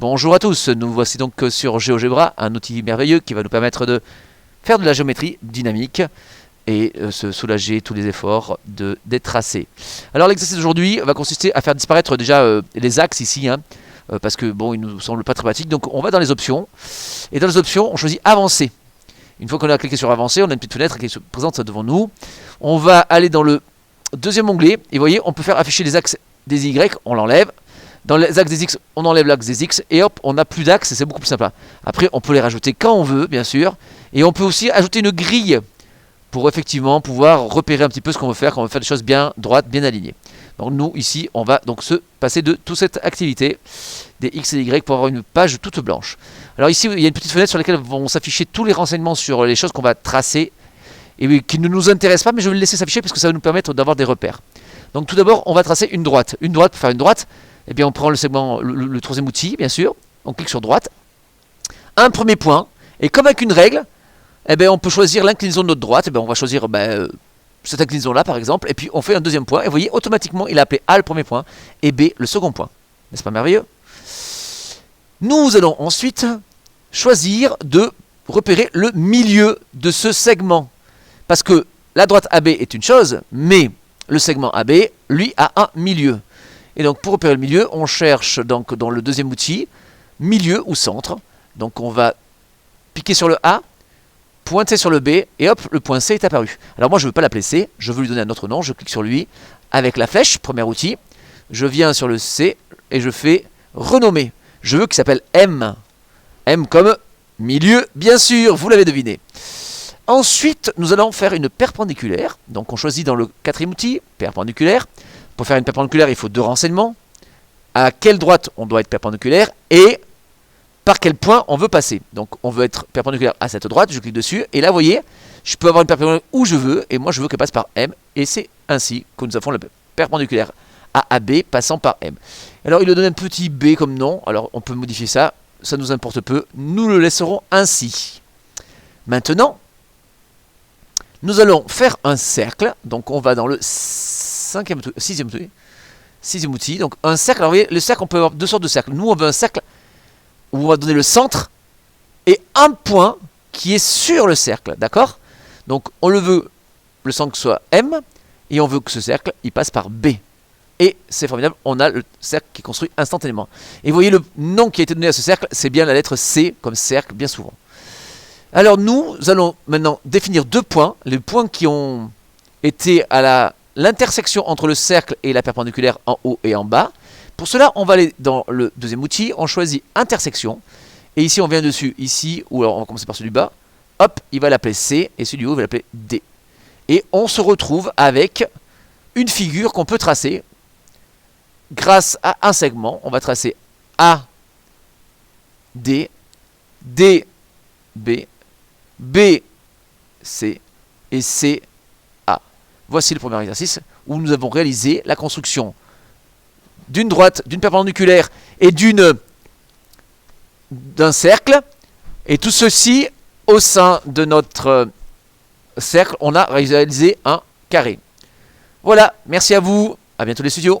Bonjour à tous, nous voici donc sur GeoGebra, un outil merveilleux qui va nous permettre de faire de la géométrie dynamique et se soulager tous les efforts des tracés. Alors l'exercice d'aujourd'hui va consister à faire disparaître déjà les axes ici, parce que bon, il nous semble pas très pratique. Donc on va dans les options, et dans les options on choisit avancer. Une fois qu'on a cliqué sur avancer, on a une petite fenêtre qui se présente devant nous. On va aller dans le deuxième onglet, et vous voyez, on peut faire afficher les axes des Y, on l'enlève. Dans les axes des X, on enlève l'axe des X, et hop, on n'a plus d'axes, et c'est beaucoup plus simple. Après, on peut les rajouter quand on veut, bien sûr, et on peut aussi ajouter une grille pour effectivement pouvoir repérer un petit peu ce qu'on veut faire, quand on veut faire des choses bien droites, bien alignées. Donc nous, ici, on va donc se passer de toute cette activité des X et des Y pour avoir une page toute blanche. Alors ici, il y a une petite fenêtre sur laquelle vont s'afficher tous les renseignements sur les choses qu'on va tracer, et qui ne nous intéressent pas, mais je vais le laisser s'afficher parce que ça va nous permettre d'avoir des repères. Donc tout d'abord, on va tracer une droite. Une droite, pour faire une droite, eh bien on prend le segment, le troisième outil, bien sûr, on clique sur droite, un premier point, et comme avec une règle, eh bien on peut choisir l'inclinaison de notre droite, eh bien on va choisir cette inclinaison-là par exemple, et puis on fait un deuxième point, et vous voyez, automatiquement il a appelé A le premier point, et B le second point. N'est-ce pas merveilleux? Nous allons ensuite choisir de repérer le milieu de ce segment, parce que la droite AB est une chose, mais le segment AB, lui, a un milieu. Et donc pour repérer le milieu, on cherche donc dans le deuxième outil, milieu ou centre. Donc on va piquer sur le A, pointer sur le B, et hop, le point C est apparu. Alors moi je ne veux pas l'appeler C, je veux lui donner un autre nom, je clique sur lui, avec la flèche, premier outil, je viens sur le C, et je fais renommer. Je veux qu'il s'appelle M. M comme milieu, bien sûr, vous l'avez deviné. Ensuite, nous allons faire une perpendiculaire. Donc on choisit dans le quatrième outil, perpendiculaire. Pour faire une perpendiculaire, il faut deux renseignements. À quelle droite on doit être perpendiculaire et par quel point on veut passer. Donc on veut être perpendiculaire à cette droite, je clique dessus. Et là, vous voyez, je peux avoir une perpendiculaire où je veux. Et moi, je veux qu'elle passe par M. Et c'est ainsi que nous avons le perpendiculaire AAB passant par M. Alors il nous donne un petit B comme nom. Alors on peut modifier ça. Ça nous importe peu. Nous le laisserons ainsi. Maintenant, nous allons faire un cercle. Donc on va dans le sixième outil. Donc un cercle. Alors vous voyez, le cercle, on peut avoir deux sortes de cercles. Nous, on veut un cercle où on va donner le centre et un point qui est sur le cercle. D'accord? Donc on le veut, le centre soit M, et on veut que ce cercle, il passe par B. Et c'est formidable, on a le cercle qui est construit instantanément. Et vous voyez, le nom qui a été donné à ce cercle, c'est bien la lettre C, comme cercle, bien souvent. Alors nous allons maintenant définir deux points, les points qui ont été à l'intersection entre le cercle et la perpendiculaire en haut et en bas. Pour cela, on va aller dans le deuxième outil, on choisit intersection, et ici on vient dessus, ici, ou alors on va commencer par celui du bas, hop, il va l'appeler C, et celui du haut, il va l'appeler D. Et on se retrouve avec une figure qu'on peut tracer grâce à un segment. On va tracer A, D, D, B, B, C, et C, A. Voici le premier exercice où nous avons réalisé la construction d'une droite, d'une perpendiculaire et d'un cercle. Et tout ceci au sein de notre cercle, on a réalisé un carré. Voilà, merci à vous, à bientôt les studios.